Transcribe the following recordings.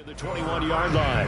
To the 21-yard line.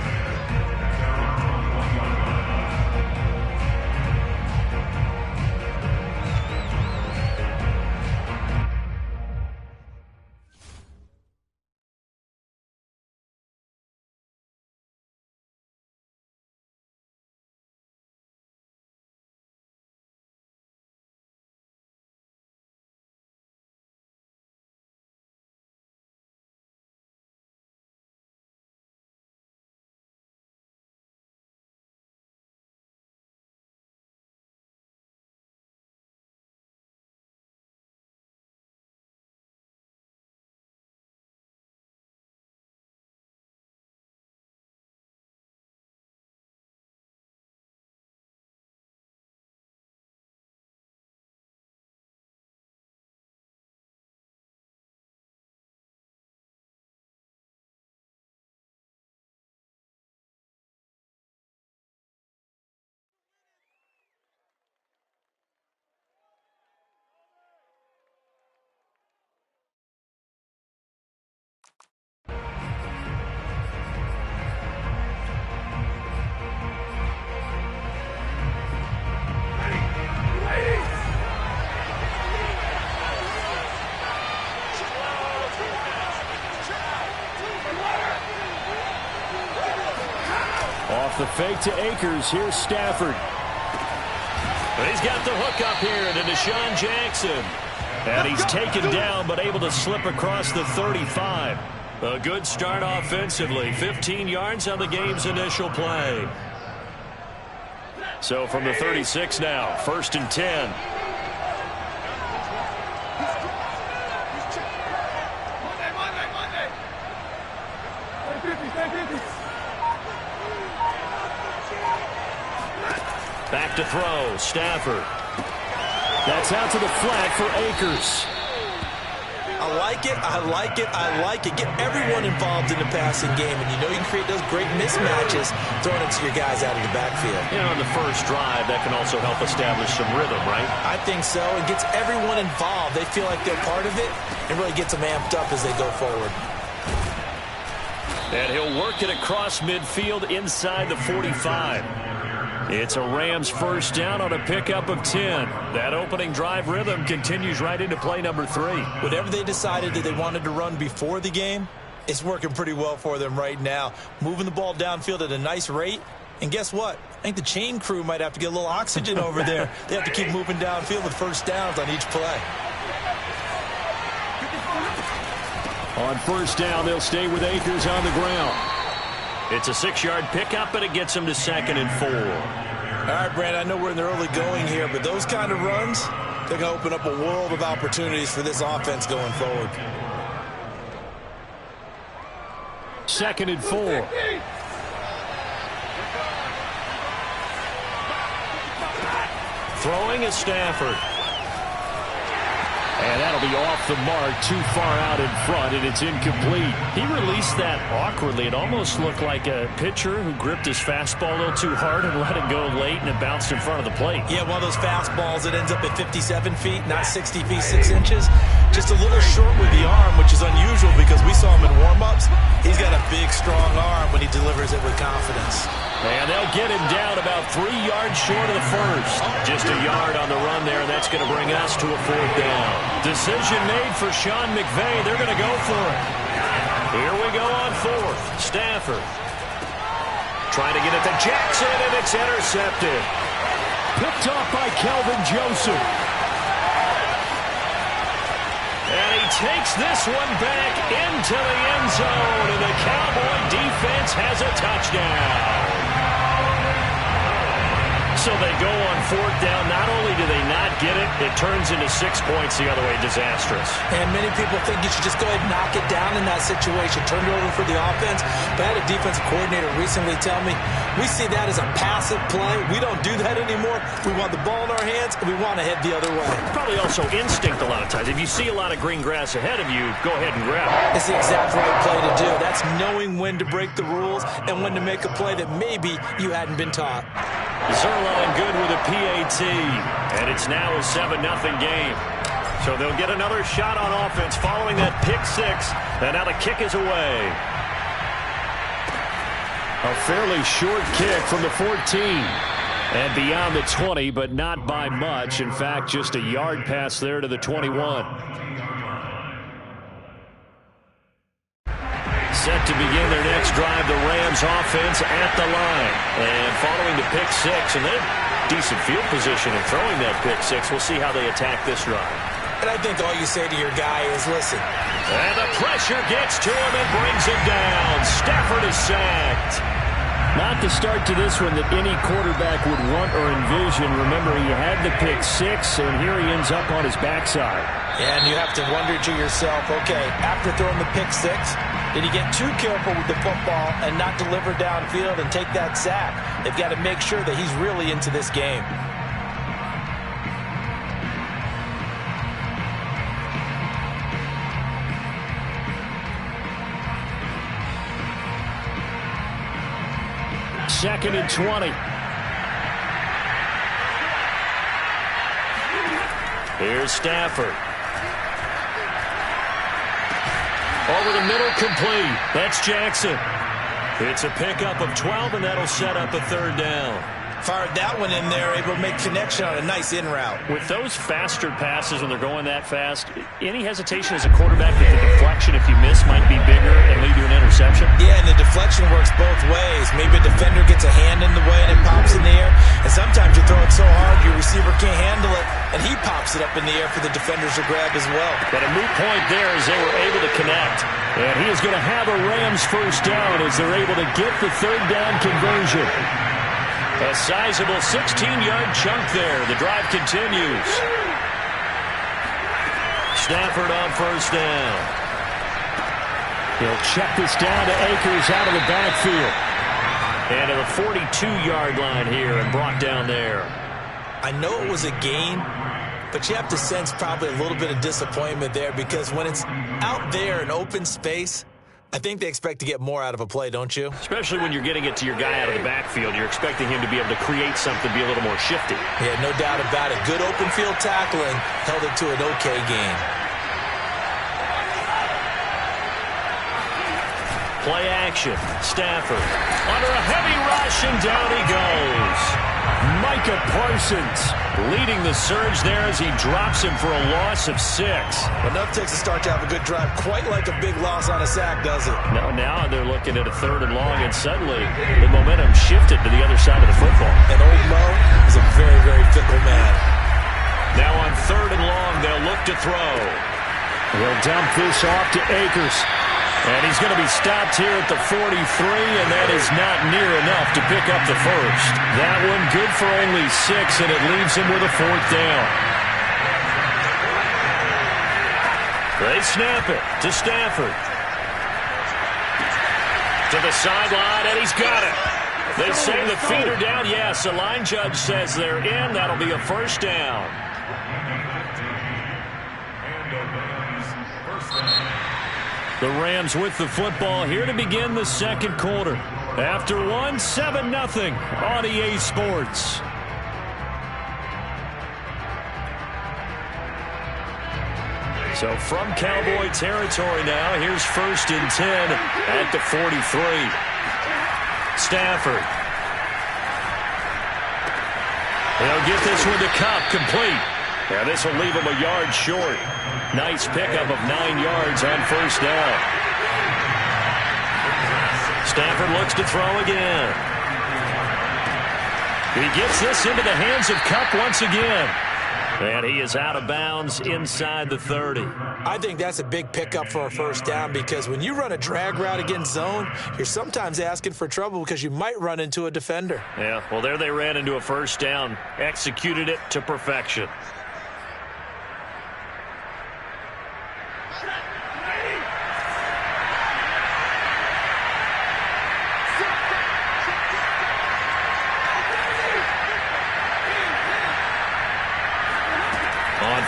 Off the fake to Akers. Here's Stafford. He's got the hook up here to Deshaun Jackson. And he's taken down but able to slip across the 35. A good start offensively. 15 yards on the game's initial play. So from the 36 now, 1st and 10. Back to throw, Stafford. That's out to the flat for Akers. I like it, I like it, I like it. Get everyone involved in the passing game, and you know you can create those great mismatches throwing it to your guys out of the backfield. You know, on the first drive, that can also help establish some rhythm, right? I think so. It gets everyone involved. They feel like they're part of it, and really gets them amped up as they go forward. And he'll work it across midfield inside the 45. It's a Rams first down on a pickup of 10. That opening drive rhythm continues right into play number 3. Whatever they decided that they wanted to run before the game, it's working pretty well for them right now. Moving the ball downfield at a nice rate. And guess what? I think the chain crew might have to get a little oxygen over there. They have to keep moving downfield with first downs on each play. On first down, they'll stay with Akers on the ground. It's a 6-yard pickup, and it gets him to 2nd and 4. All right, Brand, I know we're in the early going here, but those kind of runs, they're going to open up a world of opportunities for this offense going forward. 2nd and 4. Throwing is Stafford. And that'll be off the mark, too far out in front, and it's incomplete. He released that awkwardly. It almost looked like a pitcher who gripped his fastball a little too hard and let it go late, and it bounced in front of the plate. Yeah, one of those fastballs that ends up at 57 feet, not 60 feet, 6 inches. Just a little short with the arm, which is unusual because we saw him in warm-ups. He's got a big, strong arm when he delivers it with confidence. And they'll get him down about 3 yards short of the first. Just a yard on the run there, and that's going to bring us to a 4th down. Decision made for Sean McVay. They're going to go for it. Here we go on 4th. Stafford trying to get it to Jackson, and it's intercepted. Picked off by Kelvin Joseph. And he takes this one back into the end zone, and the Cowboy defense has a touchdown. So they go on 4th down. Not only do they not get it, it turns into 6 points the other way. Disastrous. And many people think you should just go ahead and knock it down in that situation. Turn it over for the offense. But I had a defensive coordinator recently tell me, we see that as a passive play. We don't do that anymore. We want the ball in our hands, and we want to head the other way. Probably also instinct a lot of times. If you see a lot of green grass ahead of you, go ahead and grab it. It's the exact right play to do. That's knowing when to break the rules and when to make a play that maybe you hadn't been taught. Zerline good with a PAT, and it's now a 7-0 game. So they'll get another shot on offense following that pick 6, and now the kick is away. A fairly short kick from the 14. And beyond the 20, but not by much. In fact, just a yard pass there to the 21. Set to begin their next drive, the Rams offense at the line. And following the pick six, and then decent field position in throwing that pick six. We'll see how they attack this drive. And I think all you say to your guy is, listen. And the pressure gets to him and brings him down. Stafford is sacked. Not the start to this one that any quarterback would want or envision. Remember, he had the pick six, and here he ends up on his backside. Yeah, and you have to wonder to yourself, okay, after throwing the pick six, did he get too careful with the football and not deliver downfield and take that sack? They've got to make sure that he's really into this game. Second and 20. Here's Stafford. Over the middle, complete. That's Jackson. It's a pickup of 12, and that'll set up a third down. Fired that one in there, able to make connection on a nice in route. With those faster passes when they're going that fast, any hesitation as a quarterback that the deflection, if you miss, might be bigger and lead to an interception? Yeah, and the deflection works both ways. Maybe a defender gets a hand in the way and it pops in the air. And sometimes you throw it so hard your receiver can't handle it, and he pops it up in the air for the defenders to grab as well. But a moot point there as they were able to connect. And he is going to have a Rams first down as they're able to get the third down conversion. A sizable 16-yard chunk there. The drive continues. Stafford on first down. He'll check this down to Akers out of the backfield. And to the 42-yard line here and brought down there. I know it was a gain, but you have to sense probably a little bit of disappointment there because when it's out there in open space, I think they expect to get more out of a play, don't you? Especially when you're getting it to your guy out of the backfield. You're expecting him to be able to create something, be a little more shifty. Yeah, no doubt about it. Good open field tackling held it to an okay gain. Play action. Stafford under a heavy rush, and down he goes. Micah Parsons leading the surge there as he drops him for a loss of 6. Enough takes a start to have a good drive. Quite like a big loss on a sack, does it? Now they're looking at a third and long, and suddenly the momentum shifted to the other side of the football. And old Mo is a very, very fickle man. Now on third and long, they'll look to throw. They'll dump this off to Akers. And he's going to be stopped here at the 43, and that is not near enough to pick up the first. That one good for only 6, and it leaves him with a fourth down. They snap it to Stafford. To the sideline, and he's got it. They say the feet are down. Yes, the line judge says they're in. That'll be a first down. The Rams with the football here to begin the second quarter. After 7-0 on EA Sports. So from Cowboy territory now, here's 1st and 10 at the 43. Stafford. They'll get this one to Kupp, complete. Yeah, this will leave him a yard short. Nice pickup of 9 yards on first down. Stafford looks to throw again. He gets this into the hands of Kupp once again. And he is out of bounds inside the 30. I think that's a big pickup for a first down because when you run a drag route against zone, you're sometimes asking for trouble because you might run into a defender. Yeah, well, there they ran into a first down. Executed it to perfection.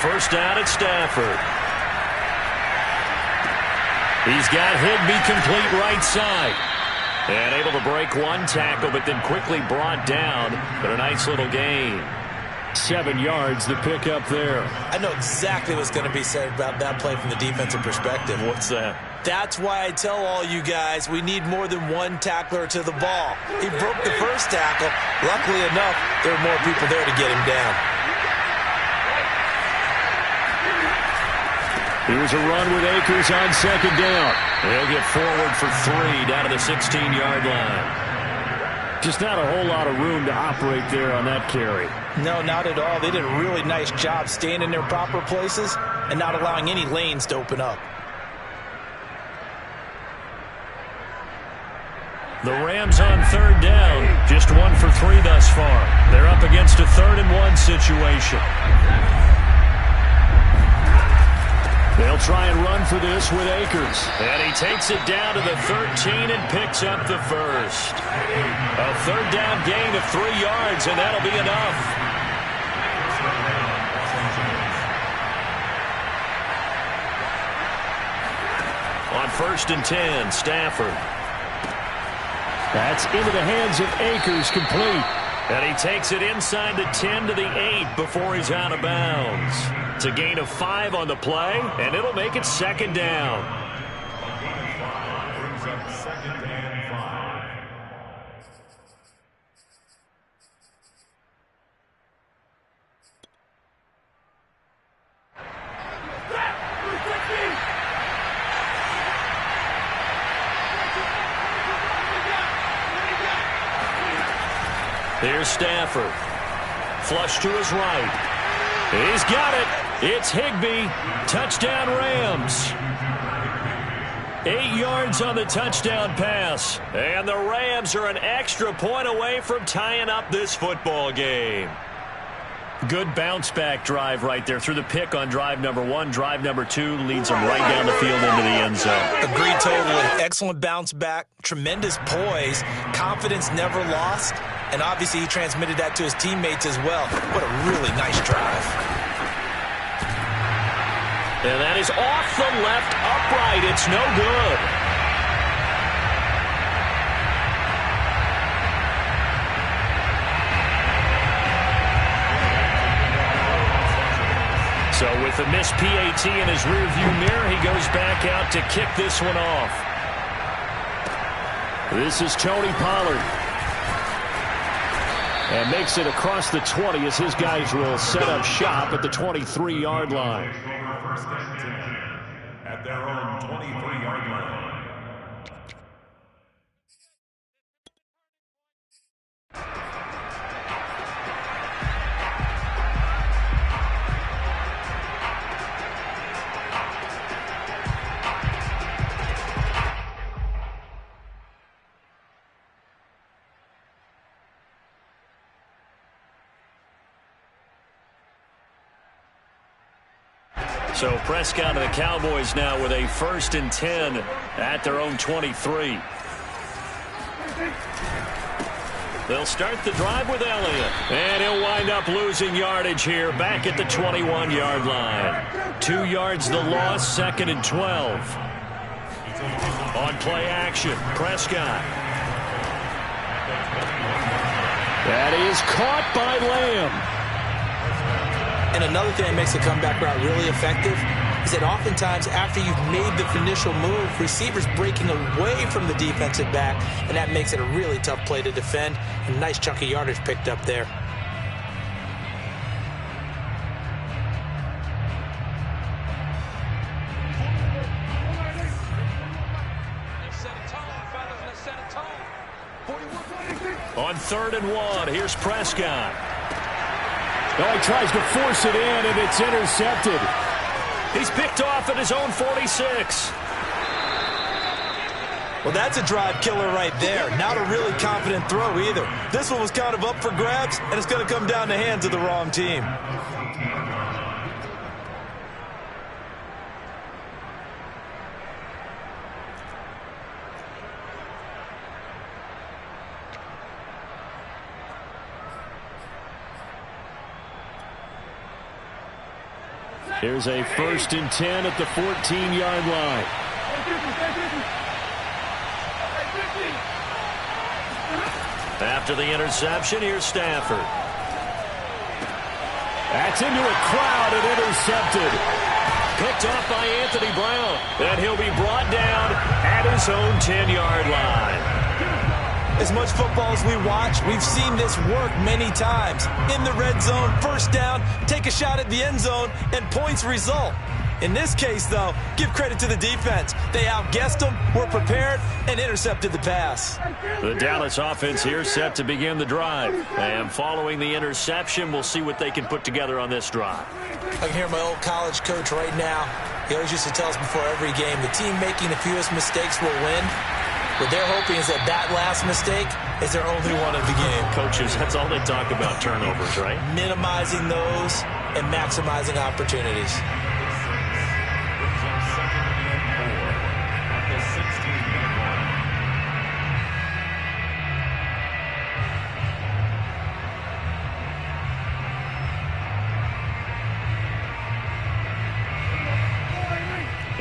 First down at Stafford. He's got Higbee complete right side. And able to break one tackle, but then quickly brought down. But a nice little gain. 7 yards, the pickup there. I know exactly what's going to be said about that play from the defensive perspective. What's that? That's why I tell all you guys we need more than one tackler to the ball. He broke the first tackle. Luckily enough, there were more people there to get him down. Here's a run with Akers on second down. They'll get forward for 3 down to the 16-yard line. Just not a whole lot of room to operate there on that carry. No, not at all. They did a really nice job staying in their proper places and not allowing any lanes to open up. The Rams on third down. Just 1 for 3 thus far. They're up against a 3rd and 1 situation. They'll try and run for this with Akers. And he takes it down to the 13 and picks up the first. A 3rd down gain of 3 yards, and that'll be enough. On 1st and 10, Stafford. That's into the hands of Akers, complete. And he takes it inside the 10 to the 8 before he's out of bounds. It's a gain of 5 on the play, and it'll make it 2nd down. Here's Stafford. Flush to his right. He's got it. It's Higbee. Touchdown Rams. 8 yards on the touchdown pass. And the Rams are an extra point away from tying up this football game. Good bounce-back drive right there. Through the pick on drive number 1. Drive number 2 leads them right down the field into the end zone. Agreed totally. Excellent bounce-back. Tremendous poise. Confidence never lost. And obviously he transmitted that to his teammates as well. What a really nice drive. And that is off the left upright. It's no good. So with the missed PAT in his rearview mirror, he goes back out to kick this one off. This is Tony Pollard. And makes it across the 20 as his guys will set up shop at the 23-yard line. At their own 23-yard line. So Prescott and the Cowboys now with a 1st and 10 at their own 23. They'll start the drive with Elliott. And he'll wind up losing yardage here back at the 21-yard line. 2 yards the loss, 2nd and 12. On play action, Prescott. That is caught by Lamb. And another thing that makes the comeback route really effective is that oftentimes after you've made the initial move, receivers breaking away from the defensive back, and that makes it a really tough play to defend. A nice chunk of yardage picked up there. On 3rd and 1, here's Prescott. Oh, he tries to force it in, and it's intercepted. He's picked off at his own 46. Well, that's a drive killer right there. Not a really confident throw either. This one was kind of up for grabs, and it's going to come down the hands of the wrong team. Here's a 1st and 10 at the 14-yard line. After the interception, here's Stafford. That's into a crowd and intercepted. Picked off by Anthony Brown. And he'll be brought down at his own 10-yard line. As much football as we watch, we've seen this work many times. In the red zone, first down, take a shot at the end zone, and points result. In this case, though, give credit to the defense. They outguessed them, were prepared, and intercepted the pass. The Dallas offense here set to begin the drive. And following the interception, we'll see what they can put together on this drive. I can hear my old college coach right now. He always used to tell us before every game, the team making the fewest mistakes will win. What they're hoping is that last mistake is their only one of the game. Coaches, that's all they talk about, turnovers, right? Minimizing those and maximizing opportunities.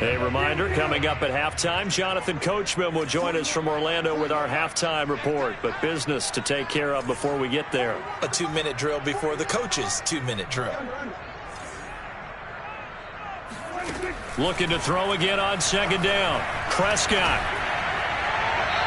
A reminder, coming up at halftime, Jonathan Coachman will join us from Orlando with our halftime report. But business to take care of before we get there. A 2-minute drill before the coach's 2-minute drill. Looking to throw again on second down. Prescott.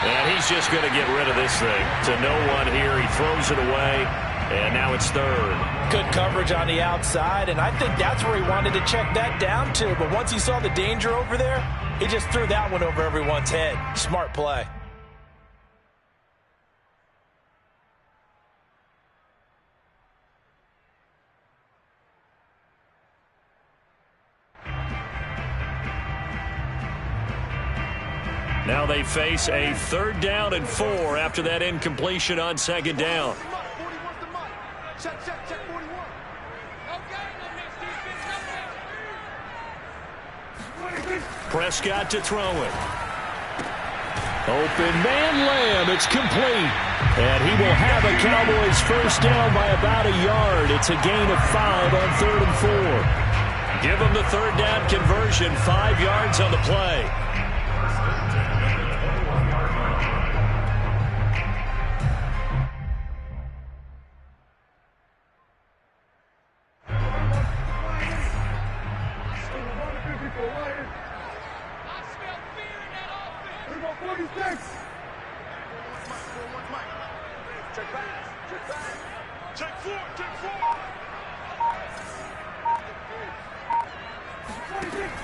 And he's just going to get rid of this thing. To no one here. He throws it away. And now it's third. Good coverage on the outside, and I think that's where he wanted to check that down to. But once he saw the danger over there, he just threw that one over everyone's head. Smart play. Now they face a 3rd down and 4 after that incompletion on second down. Check 41. Prescott to throw it. Open man Lamb. It's complete. And he will have a Cowboys first down by about a yard. It's a gain of 5 on 3rd and 4. Give them the 3rd down conversion. 5 yards on the play.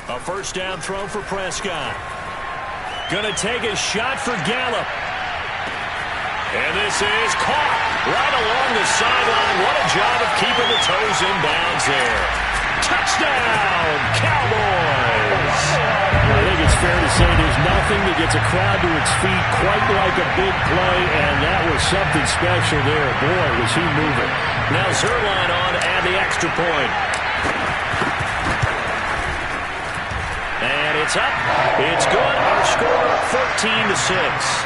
A first down throw for Prescott. Going to take a shot for Gallup. And this is caught right along the sideline. What a job of keeping the toes in bounds there. Touchdown, Cowboys! I think it's fair to say there's nothing that gets a crowd to its feet quite like a big play, and that was something special there. Boy, was he moving. Now Zuerlein on and the extra point. And it's up. It's good. Our score 14-6.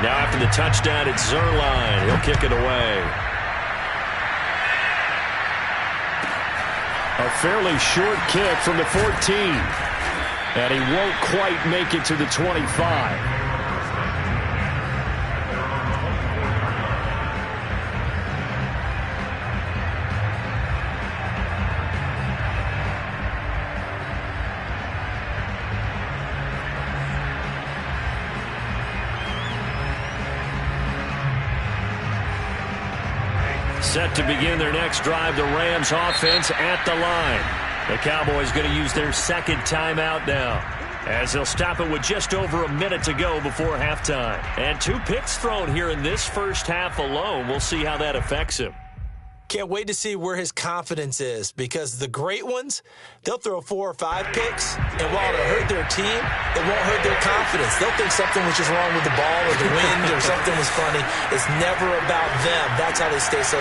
Now after the touchdown, it's Zuerlein. He'll kick it away. A fairly short kick from the 14. And he won't quite make it to the 25. Set to begin their next drive, the Rams offense at the line. The Cowboys going to use their second timeout now, as they'll stop it with just over a minute to go before halftime. And 2 picks thrown here in this first half alone. We'll see how that affects him. Can't wait to see where his confidence is, because the great ones, they'll throw 4 or 5 picks, and while it'll hurt their team, it won't hurt their confidence. They'll think something was just wrong with the ball or the wind or something was funny. It's never about them. That's how they stay so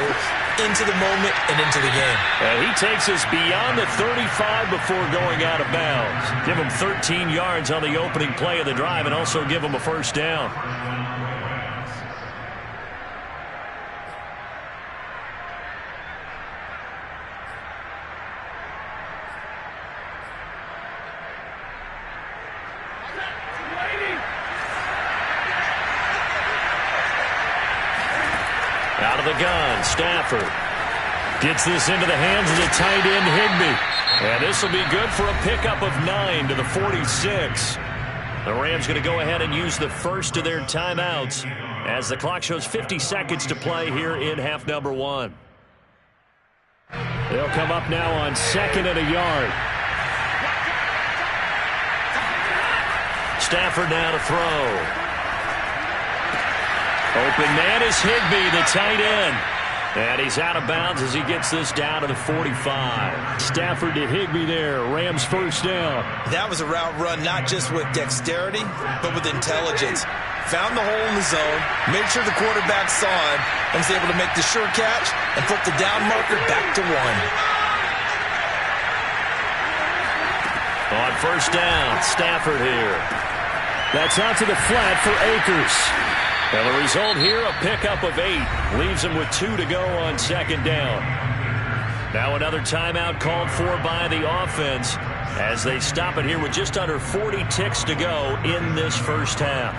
into the moment and into the game. And he takes us beyond the 35 before going out of bounds. Give him 13 yards on the opening play of the drive and also give him a first down. Out of the gun, Stafford gets this into the hands of the tight end, Higbee. And this will be good for a pickup of 9 to the 46. The Rams going to go ahead and use the first of their timeouts as the clock shows 50 seconds to play here in half number 1. They'll come up now on 2nd and a yard. Stafford now to throw. Open man is Higbee, the tight end. And he's out of bounds as he gets this down to the 45. Stafford to Higbee there. Rams first down. That was a route run not just with dexterity, but with intelligence. Found the hole in the zone, made sure the quarterback saw him, and was able to make the sure catch and put the down marker back to 1. On first down, Stafford here. That's out to the flat for Akers. And the result here, a pickup of 8. Leaves him with 2 to go on 2nd down. Now another timeout called for by the offense as they stop it here with just under 40 ticks to go in this first half.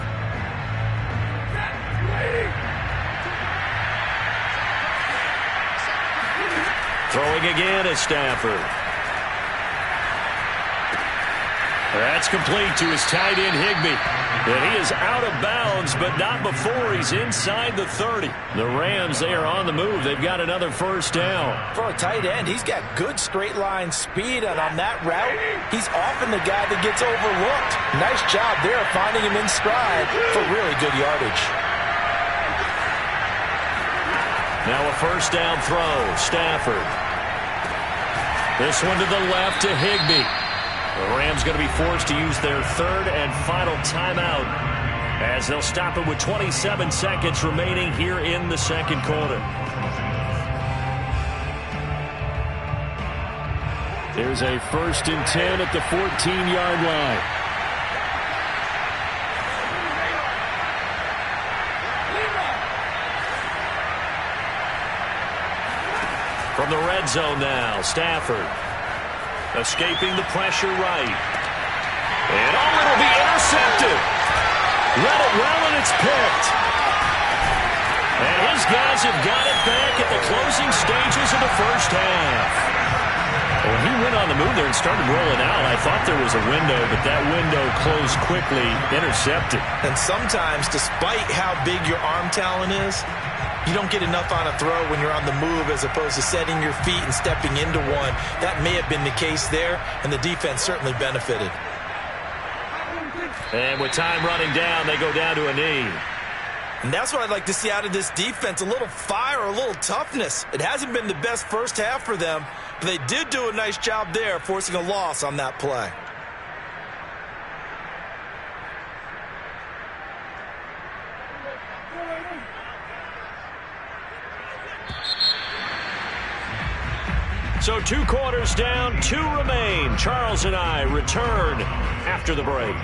Throwing again is Stafford. That's complete to his tight end, Higbee. And he is out of bounds, but not before he's inside the 30. The Rams, they are on the move. They've got another first down. For a tight end, he's got good straight line speed, and on that route, he's often the guy that gets overlooked. Nice job there finding him in stride for really good yardage. Now a first down throw, Stafford. This one to the left to Higbee. The Rams going to be forced to use their 3rd and final timeout as they'll stop it with 27 seconds remaining here in the 2nd quarter. There's a 1st and 10 at the 14-yard line. From the red zone now, Stafford. Escaping the pressure right. And it'll be intercepted. Let it well, and it's picked. And his guys have got it back at the closing stages of the first half. When he went on the move there and started rolling out, I thought there was a window, but that window closed quickly, intercepted. And sometimes, despite how big your arm talent is, you don't get enough on a throw when you're on the move as opposed to setting your feet and stepping into one. That may have been the case there, and the defense certainly benefited. And with time running down, they go down to a knee. And that's what I'd like to see out of this defense, a little fire, a little toughness. It hasn't been the best first half for them, but they did do a nice job there, forcing a loss on that play. So 2 quarters down, 2 remain. Charles and I return after the break.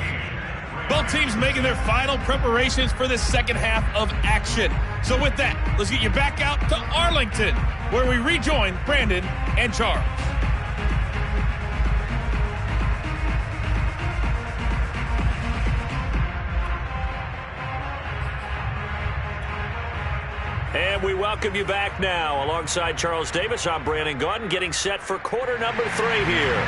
Both teams making their final preparations for the second half of action. So with that, let's get you back out to Arlington, where we rejoin Brandon and Charles. And we welcome you back now. Alongside Charles Davis, I'm Brandon Gaudin, getting set for quarter number 3 here.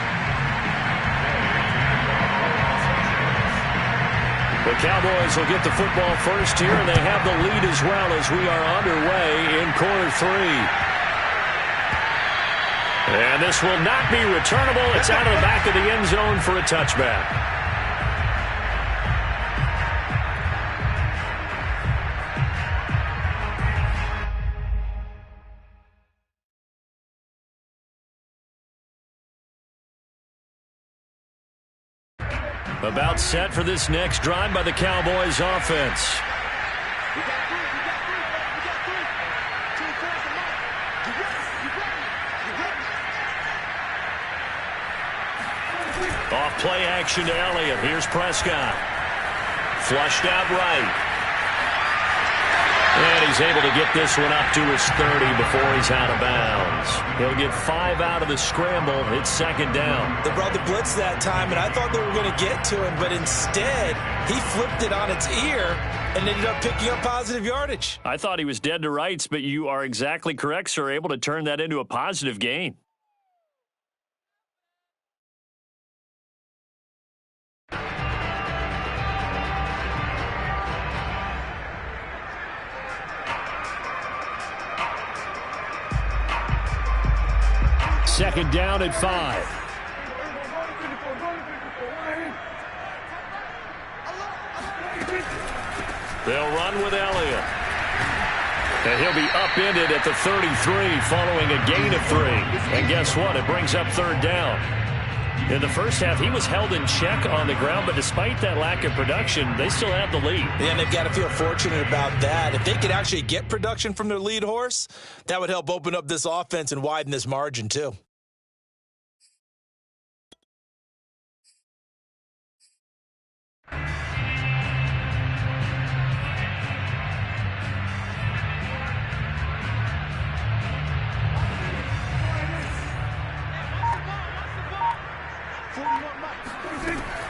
The Cowboys will get the football first here, and they have the lead as well as we are underway in quarter 3. And this will not be returnable. It's out of the back of the end zone for a touchback. About set for this next drive by the Cowboys offense. We got three. Two across the line. You ready? Off play action to Elliott. Here's Prescott. Flushed out right. And he's able to get this one up to his 30 before he's out of bounds. He'll get 5 out of the scramble. It's second down. They brought the blitz that time, and I thought they were going to get to him, but instead he flipped it on its ear and ended up picking up positive yardage. I thought he was dead to rights, but you are exactly correct, sir. Able to turn that into a positive gain. Second down at 5. They'll run with Elliott. And he'll be upended at the 33 following a gain of 3. And guess what? It brings up third down. In the first half, he was held in check on the ground, but despite that lack of production, they still have the lead. Yeah, and they've got to feel fortunate about that. If they could actually get production from their lead horse, that would help open up this offense and widen this margin too.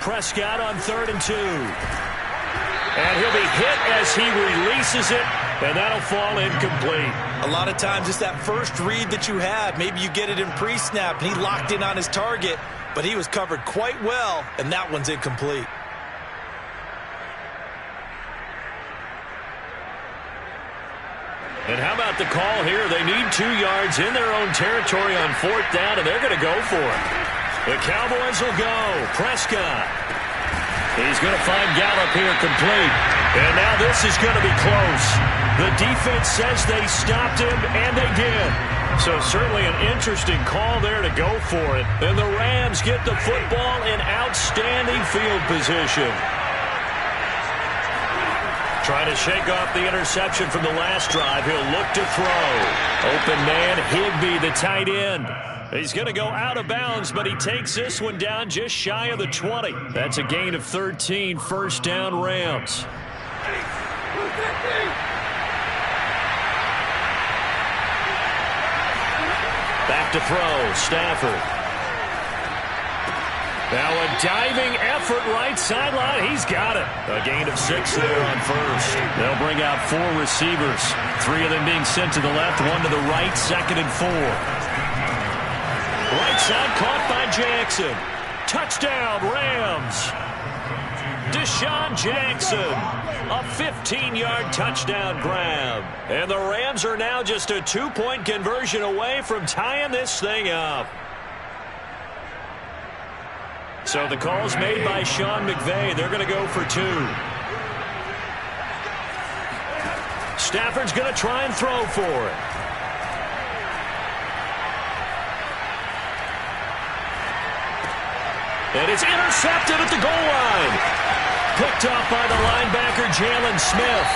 Prescott on 3rd and 2. And he'll be hit as he releases it, and that'll fall incomplete. A lot of times it's that first read that you have. Maybe you get it in pre-snap, and he locked in on his target, but he was covered quite well, and that one's incomplete. And how about the call here? They need 2 yards in their own territory on 4th down, and they're going to go for it. The Cowboys will go. Prescott. He's going to find Gallup here complete. And now this is going to be close. The defense says they stopped him, and they did. So certainly an interesting call there to go for it. And the Rams get the football in outstanding field position. Trying to shake off the interception from the last drive. He'll look to throw. Open man, Higbee, the tight end. He's going to go out of bounds, but he takes this one down just shy of the 20. That's a gain of 13, first down Rams. Back to throw, Stafford. Now a diving effort right sideline. He's got it. A gain of 6 there on first. They'll bring out 4 receivers. 3 of them being sent to the left, 1 to the right, 2nd and 4. Right side caught by Jackson. Touchdown, Rams. Deshaun Jackson. A 15-yard touchdown grab. And the Rams are now just a 2-point conversion away from tying this thing up. So the call's made by Sean McVay. They're going to go for 2. Stafford's going to try and throw for it. And it's intercepted at the goal line. Picked up by the linebacker, Jalen Smith.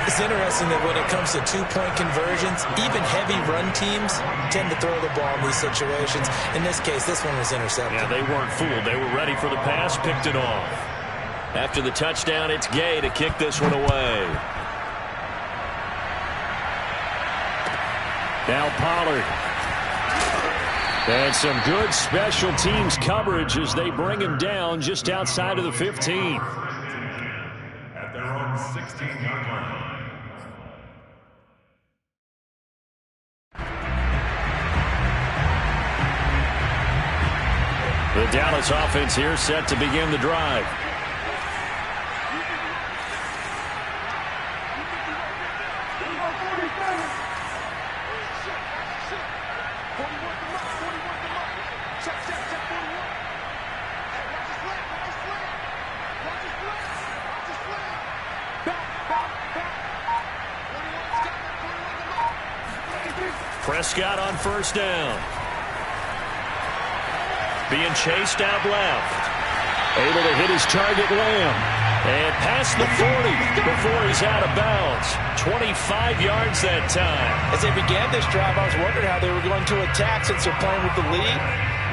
It's interesting that when it comes to 2-point conversions, even heavy run teams tend to throw the ball in these situations. In this case, this one was intercepted. Yeah, they weren't fooled. They were ready for the pass, picked it off. After the touchdown, it's Gay to kick this one away. Now Pollard. And some good special teams coverage as they bring him down just outside of the 15. At their own 16-yard line. The Dallas offense here set to begin the drive. Prescott on first down. being chased out left. Able to hit his target, Lamb. And past the 40 before he's out of bounds. 25 yards that time. As they began this drive, I was wondering how they were going to attack since they're playing with the lead.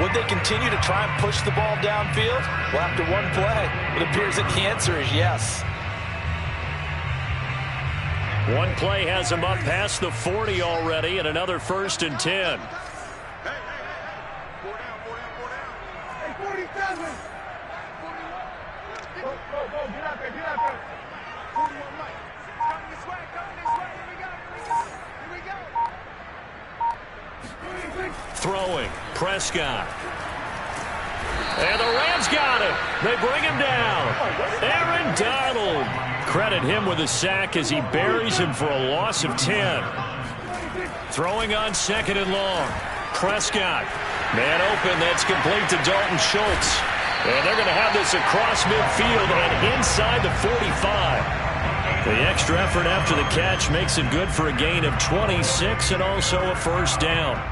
Would they continue to try and push the ball downfield? Well, after one play, it appears that the answer is yes. One play has him up past the 40 already, and another 1st and 10. Throwing, Prescott. And the Rams got him. They bring him down. Aaron Donald. Credit him with a sack as he buries him for a loss of 10. Throwing on 2nd and long. Prescott. Man open, that's complete to Dalton Schultz. And they're going to have this across midfield and inside the 45. The extra effort after the catch makes it good for a gain of 26 and also a 1st down.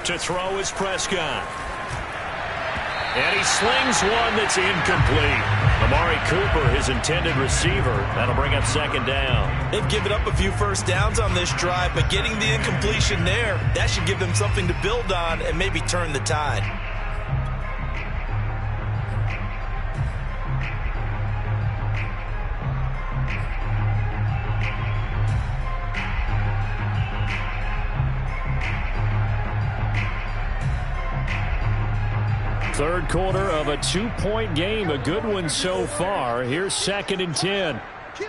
To throw is Prescott. And he slings one that's incomplete. Amari Cooper, his intended receiver. That'll bring up 2nd down. They've given up a few 1st downs on this drive, but getting the incompletion there, that should give them something to build on and maybe turn the tide. Third quarter of a 2-point game. A good one so far. Here's 2nd and 10. Kill.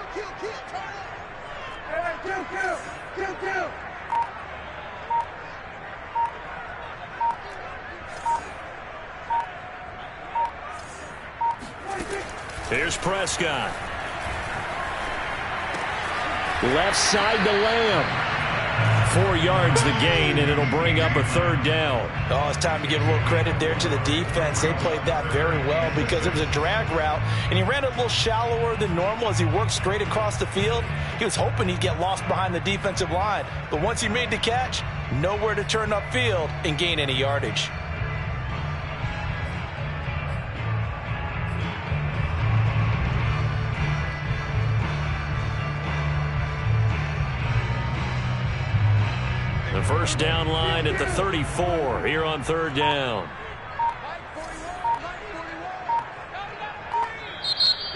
Here's Prescott. Left side to Lamb. 4 yards the gain, and it'll bring up a 3rd down. Oh, it's time to give a little credit there to the defense. They played that very well because it was a drag route, and he ran a little shallower than normal as he worked straight across the field. He was hoping he'd get lost behind the defensive line, but once he made the catch, nowhere to turn upfield and gain any yardage. The 1st down line at the 34 here on 3rd down.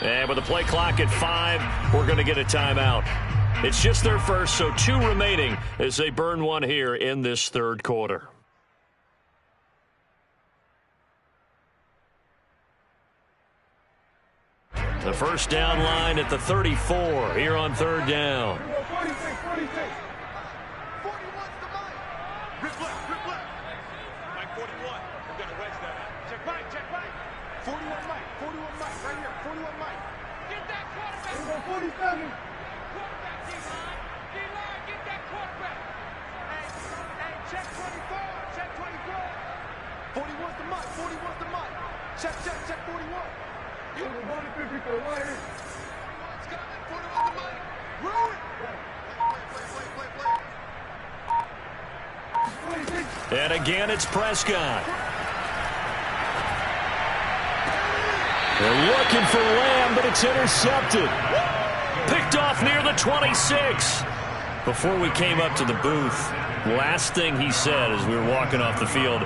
And with the play clock at 5, we're going to get a timeout. It's just their first, so 2 remaining as they burn one here in this 3rd quarter. The 1st down line at the 34 here on 3rd down. And again, it's Prescott. They're looking for Lamb, but it's intercepted. Picked off near the 26. Before we came up to the booth, last thing he said as we were walking off the field,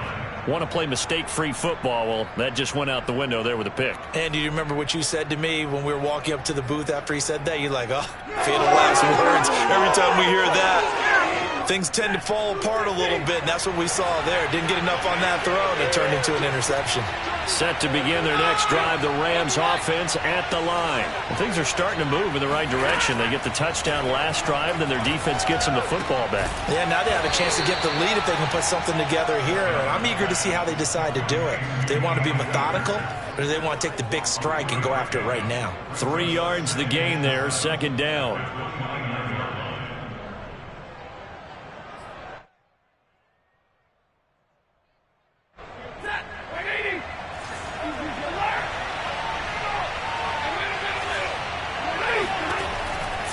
want to play mistake-free football. Well, that just went out the window there with a pick. And do you remember what you said to me when we were walking up to the booth after he said that? You're like, oh, fatal last words every time we hear that. things tend to fall apart a little bit, and that's what we saw there. Didn't get enough on that throw, and it turned into an interception. Set to begin their next drive, the Rams offense at the line. Well, things are starting to move in the right direction. They get the touchdown last drive, then their defense gets them the football back. Yeah, now they have a chance to get the lead if they can put something together here. And I'm eager to see how they decide to do it. Do they want to be methodical, or do they want to take the big strike and go after it right now? 3 yards the gain there, second down.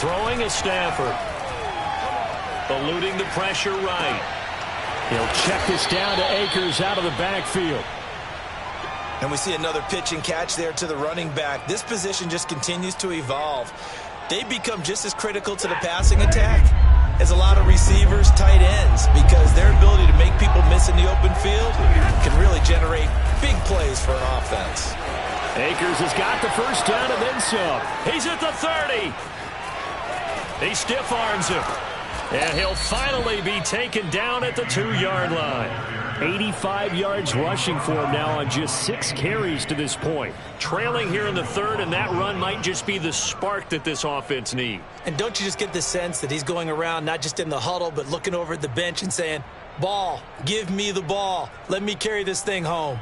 Throwing is Stafford. Eluding the pressure right. He'll check this down to Akers out of the backfield. And we see another pitch and catch there to the running back. This position just continues to evolve. They become just as critical to the passing attack as a lot of receivers, tight ends, because their ability to make people miss in the open field can really generate big plays for an offense. Akers has got the first down and then some. He's at the 30. He stiff arms him. And he'll finally be taken down at the 2-yard line. 85 yards rushing for him now on just 6 carries to this point. Trailing here in the third, and that run might just be the spark that this offense needs. And don't you just get the sense that he's going around not just in the huddle, but looking over at the bench and saying, ball, give me the ball. Let me carry this thing home.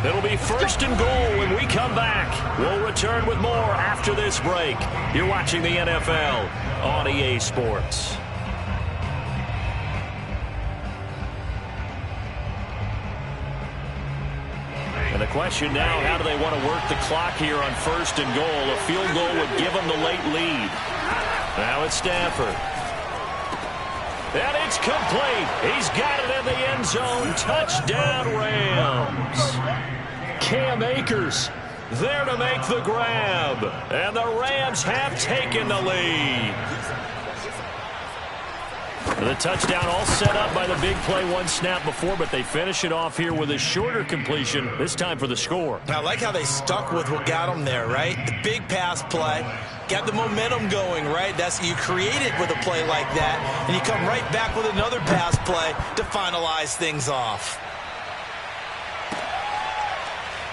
It'll be first and goal when we come back. We'll return with more after this break. You're watching the NFL on EA Sports. And the question now, how do they want to work the clock here on first and goal? A field goal would give them the late lead. Now it's Stafford. And it's complete. He's got it in the end zone. Touchdown, Rams. Cam Akers there to make the grab. And the Rams have taken the lead. The touchdown all set up by the big play one snap before, but they finish it off here with a shorter completion, this time for the score. I like how they stuck with what got them there, right? The big pass play. Got the momentum going, right? You create it with a play like that, and you come right back with another pass play to finalize things off.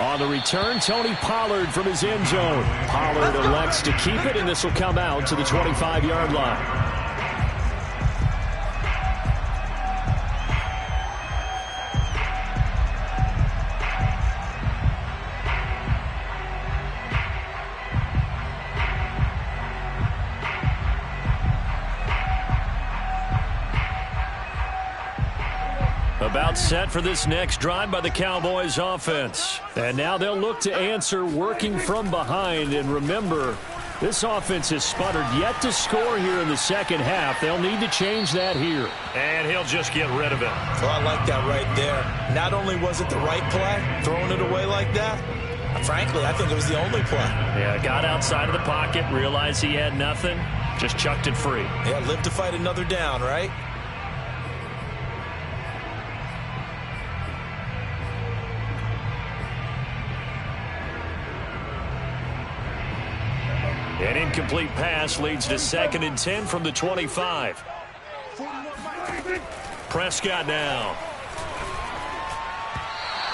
On the return, Tony Pollard from his end zone. Pollard elects to keep it, and this will come out to the 25-yard line. About set for this next drive by the Cowboys offense. And now they'll look to answer working from behind. And remember, this offense has sputtered yet to score here in the second half. They'll need to change that here. And he'll just get rid of it. Well, I like that right there. Not only was it the right play, throwing it away like that, frankly, I think it was the only play. Yeah, got outside of the pocket, realized he had nothing, just chucked it free. Yeah, live to fight another down, right? An incomplete pass leads to 2nd and 10 from the 25. Prescott now.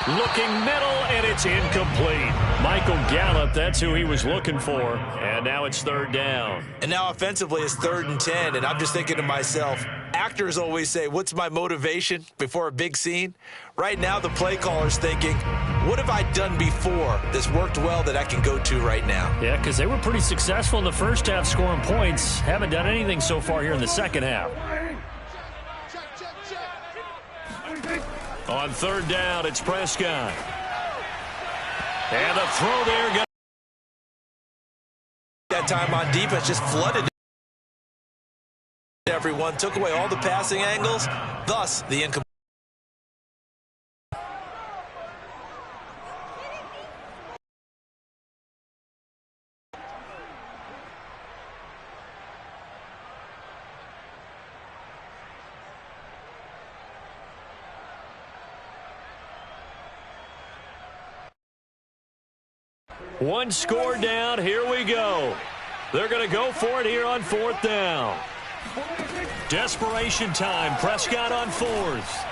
Looking middle, and it's incomplete. Michael Gallup, that's who he was looking for. And now it's 3rd down. And now offensively it's 3rd and 10, and I'm just thinking to myself, actors always say, what's my motivation before a big scene? Right now the play caller's thinking, what have I done before that's worked well that I can go to right now? Yeah, because they were pretty successful in the first half scoring points. Haven't done anything so far here in the second half. On 3rd down, it's Prescott. And the throw there. That time on defense just flooded everyone, took away all the passing angles, thus the incomplete. One score down. Here we go. They're going to go for it here on 4th down. Desperation time. Prescott on 4th.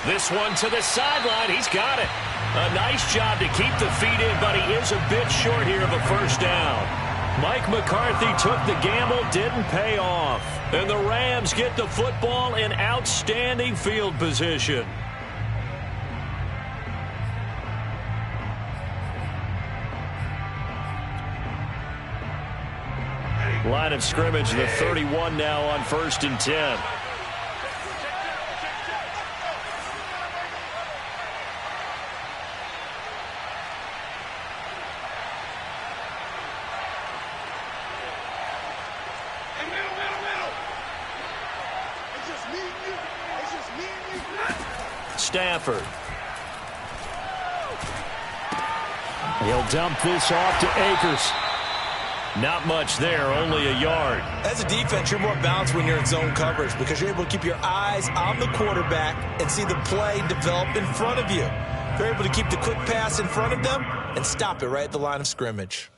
This one to the sideline. He's got it. A nice job to keep the feet in, but he is a bit short here of a first down. Mike McCarthy took the gamble, didn't pay off. And the Rams get the football in outstanding field position. Line of scrimmage, the 31 now on 1st and 10. Stafford. He'll dump this off to Akers. Not much there, only a yard. As a defense, you're more balanced when you're in zone coverage because you're able to keep your eyes on the quarterback and see the play develop in front of you. You're able to keep the quick pass in front of them and stop it right at the line of scrimmage.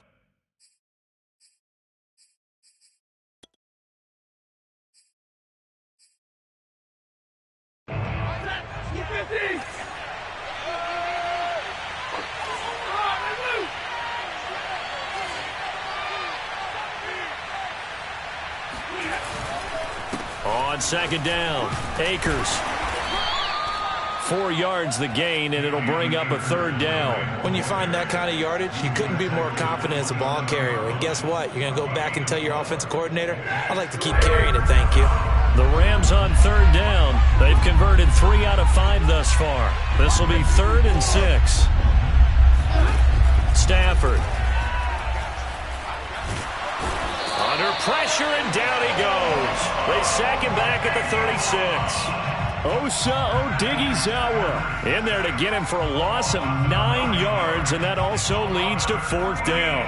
On 2nd down, Akers. 4 yards the gain, and it'll bring up a 3rd down. When you find that kind of yardage, you couldn't be more confident as a ball carrier. And guess what? You're going to go back and tell your offensive coordinator, I'd like to keep carrying it, thank you. The Rams on 3rd down. They've converted 3 out of 5 thus far. This will be 3rd and 6. Stafford. Under pressure, and down he goes. They sack him back at the 36. Osa Odighizuwa in there to get him for a loss of 9 yards, and that also leads to 4th down.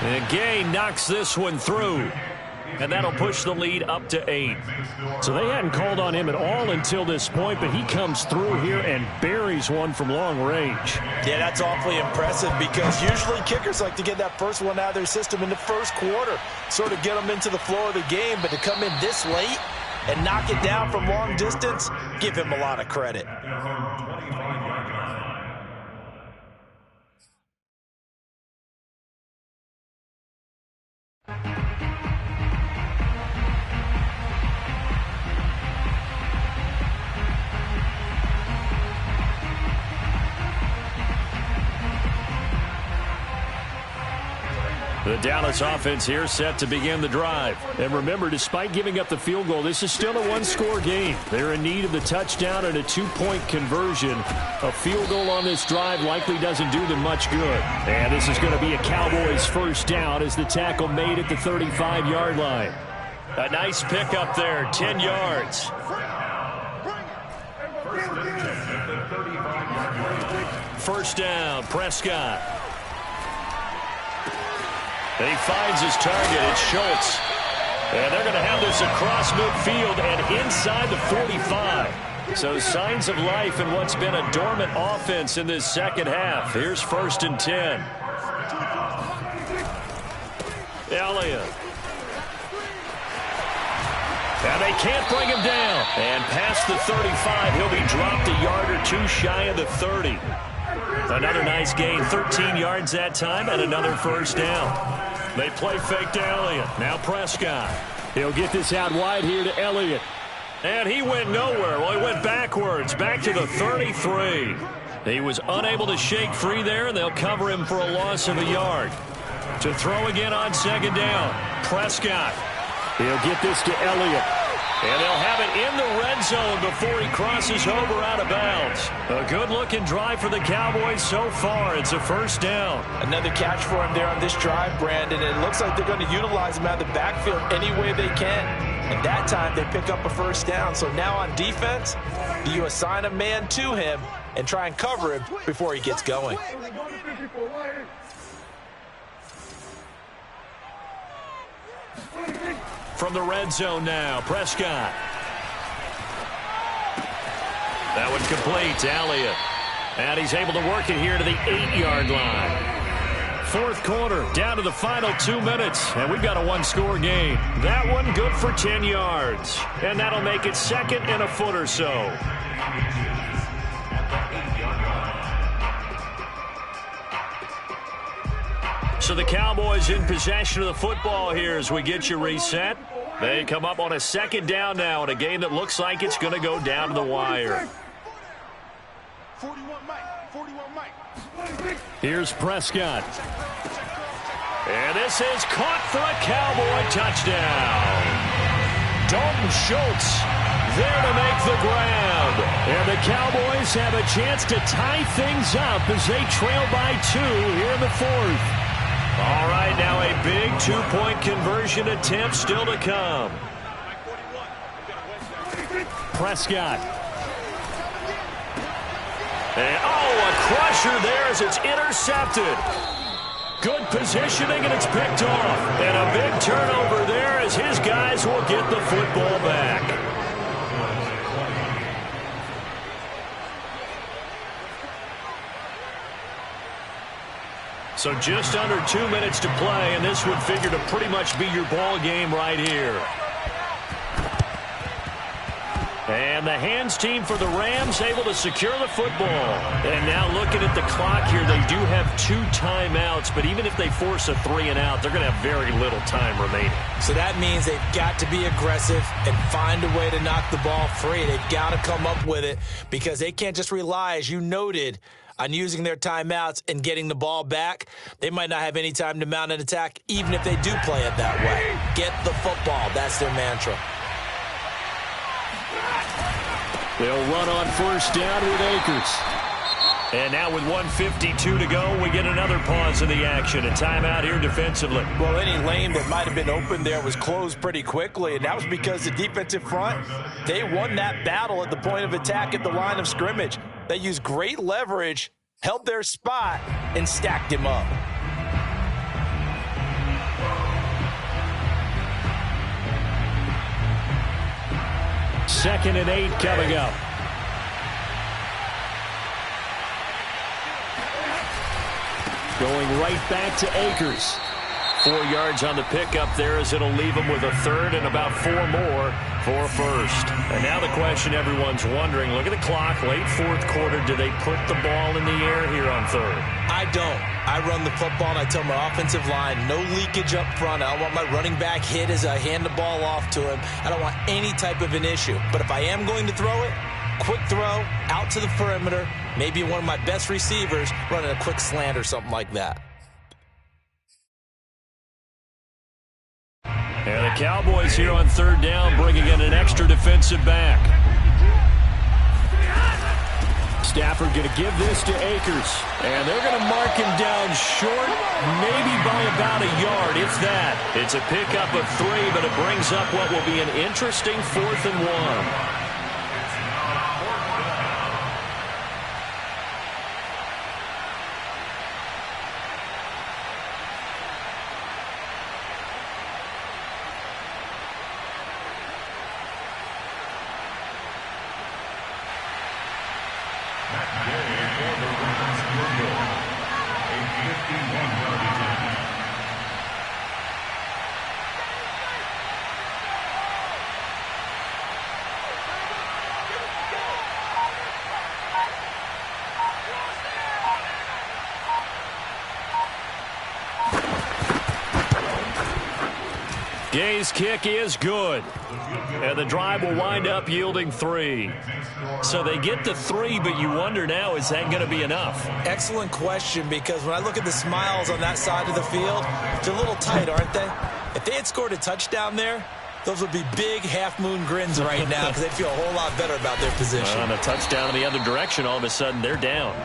And Gay knocks this one through. And that'll push the lead up to 8. So they hadn't called on him at all until this point, but he comes through here and buries one from long range. Yeah, that's awfully impressive because usually kickers like to get that first one out of their system in the first quarter, sort of get them into the flow of the game, but to come in this late and knock it down from long distance, give him a lot of credit. The Dallas offense here set to begin the drive. And remember, despite giving up the field goal, this is still a one-score game. They're in need of the touchdown and a two-point conversion. A field goal on this drive likely doesn't do them much good. And this is going to be a Cowboys first down as the tackle made at the 35-yard line. A nice pickup there, 10 yards. First down, Prescott. And he finds his target. It's Schultz. And they're going to have this across midfield and inside the 45. So signs of life in what's been a dormant offense in this second half. Here's 1st and 10. Elliott. And they can't bring him down. And past the 35, he'll be dropped a yard or two shy of the 30. Another nice gain, 13 yards that time, and another first down. They play fake to Elliott. Now Prescott. He'll get this out wide here to Elliott. And he went nowhere. Well, he went backwards, back to the 33. He was unable to shake free there, and they'll cover him for a loss of a yard. To throw again on second down, Prescott. He'll get this to Elliott. And they'll have it in the red zone before he crosses over out of bounds. A good-looking drive for the Cowboys so far. It's a first down. Another catch for him there on this drive, Brandon. And it looks like they're going to utilize him out of the backfield any way they can. And that time they pick up a first down. So now on defense, do you assign a man to him and try and cover him before he gets going? From the red zone now, Prescott. That one complete to Elliott. And he's able to work it here to the 8-yard line. Fourth quarter, down to the final 2 minutes, and we've got a one-score game. That one good for 10 yards, and that'll make it second and a foot or so. So the Cowboys in possession of the football here as we get you reset. They come up on a second down now in a game that looks like it's going to go down to the wire. 41 Mike. Here's Prescott. And this is caught for a Cowboy touchdown. Dalton Schultz there to make the grab. And the Cowboys have a chance to tie things up as they trail by 2 here in the fourth. All right, now a big 2-point conversion attempt still to come. Prescott. And, a crusher there as it's intercepted. Good positioning, and it's picked off. And a big turnover there as his guys will get the football back. So just under 2 minutes to play, and this would figure to pretty much be your ball game right here. And the hands team for the Rams able to secure the football. And now looking at the clock here, they do have 2 timeouts, but even if they force a 3-and-out, they're going to have very little time remaining. So that means they've got to be aggressive and find a way to knock the ball free. They've got to come up with it because they can't just rely, as you noted, on using their timeouts and getting the ball back. They might not have any time to mount an attack, even if they do play it that way. Get the football. That's their mantra. They'll run on first down with Akers. And now with 1:52 to go, we get another pause in the action. A timeout here defensively. Well, any lane that might have been open there was closed pretty quickly, and that was because the defensive front, they won that battle at the point of attack at the line of scrimmage. They used great leverage, held their spot, and stacked him up. Second and 8 coming up. Going right back to Akers. 4 yards on the pickup there as it'll leave them with a third and about 4 more for a first. And now the question everyone's wondering, look at the clock, late fourth quarter, do they put the ball in the air here on third? I don't. I run the football and I tell my offensive line, no leakage up front. I don't want my running back hit as I hand the ball off to him. I don't want any type of an issue. But if I am going to throw it, quick throw, out to the perimeter, maybe one of my best receivers running a quick slant or something like that. And the Cowboys here on third down bringing in an extra defensive back. Stafford going to give this to Akers. And they're going to mark him down short, maybe by about a yard, if that. It's a pickup of 3, but it brings up what will be an interesting 4th and 1. Gay's kick is good. And the drive will wind up yielding 3. So they get the 3, but you wonder now, is that going to be enough? Excellent question, because when I look at the smiles on that side of the field, they're a little tight, aren't they? If they had scored a touchdown there, those would be big half-moon grins right now because they'd feel a whole lot better about their position. On a touchdown in the other direction, all of a sudden they're down.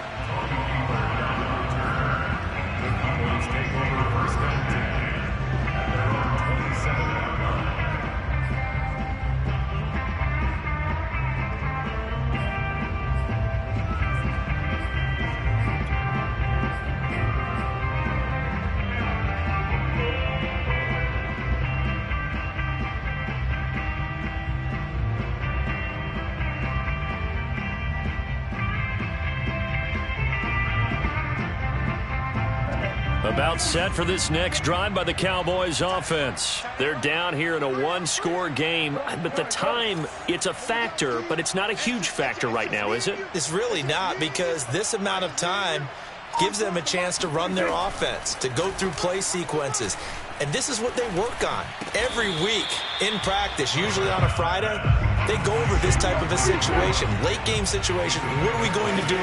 About set for this next drive by the Cowboys offense. They're down here in a one-score game, but the time, it's a factor, but it's not a huge factor right now, is it? It's really not, because this amount of time gives them a chance to run their offense, to go through play sequences. And this is what they work on every week in practice, usually on a Friday. They go over this type of a situation, late game situation. What are we going to do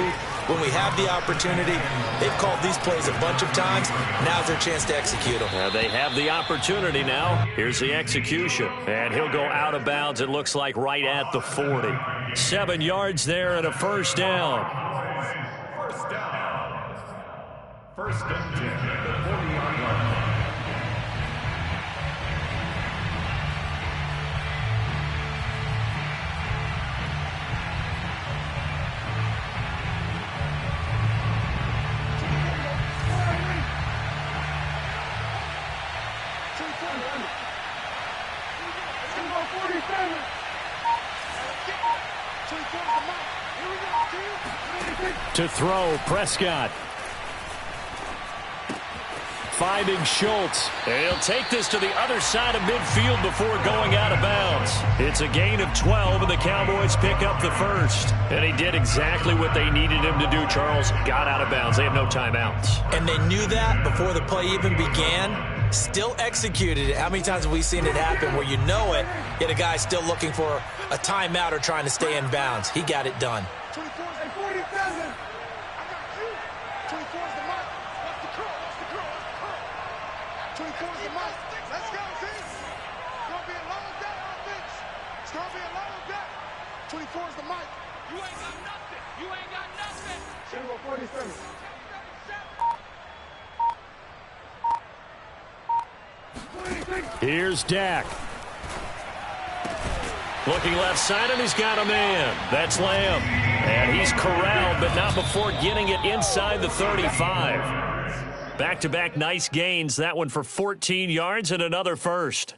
when we have the opportunity? They've called these plays a bunch of times. Now's their chance to execute them. They have the opportunity now. Here's the execution. And he'll go out of bounds, it looks like, right at the 40. 7 yards there and a first down. First down. First and 10 at the 40-yard line. To throw, Prescott. Finding Schultz. And he'll take this to the other side of midfield before going out of bounds. It's a gain of 12, and the Cowboys pick up the first. And he did exactly what they needed him to do, Charles. Got out of bounds. They have no timeouts. And they knew that before the play even began. Still executed it. How many times have we seen it happen where you know it, yet a guy still looking for a timeout or trying to stay in bounds? He got it done. 24 and 47. I got you. 24 is the mark. What's the curl? What's the curl? What's the curl? 24 is the mark. Let's go, team. It's going to be a long day offense. It's going to be a long day. 24 is the mark. You ain't got nothing. You ain't got nothing. 47. Here's Dak. Looking left side, and he's got a man. That's Lamb. And he's corralled, but not before getting it inside the 35. Back-to-back nice gains. That one for 14 yards and another first.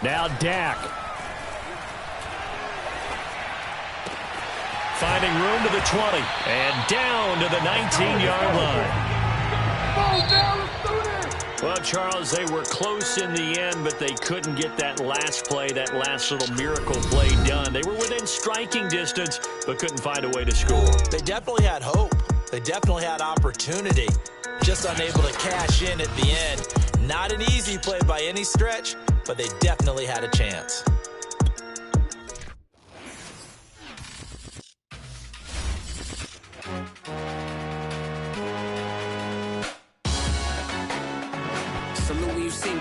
Now Dak. Finding room to the 20. And down to the 19-yard line. Well, Charles, they were close in the end, but they couldn't get that last play, that last little miracle play done. They were within striking distance, but couldn't find a way to score. They definitely had hope. They definitely had opportunity. Just unable to cash in at the end. Not an easy play by any stretch, but they definitely had a chance. Salute when you see me.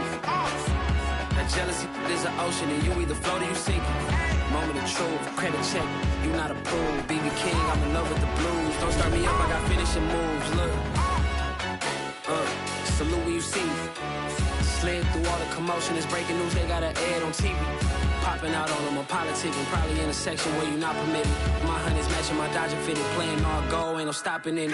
That jealousy is an ocean, and you either float or you sink it. Moment of truth, credit check. You not approved. BB King, I'm in love with the blues. Don't start me up, I got finishing moves. Look. Salute when you see me. Slid through all the commotion, it's breaking news, they got an ad on TV. Popping out on them, I'm politicking, probably in a section where you not permitted. My honey's matching my Dodger fitted, playing all go, ain't no stopping it.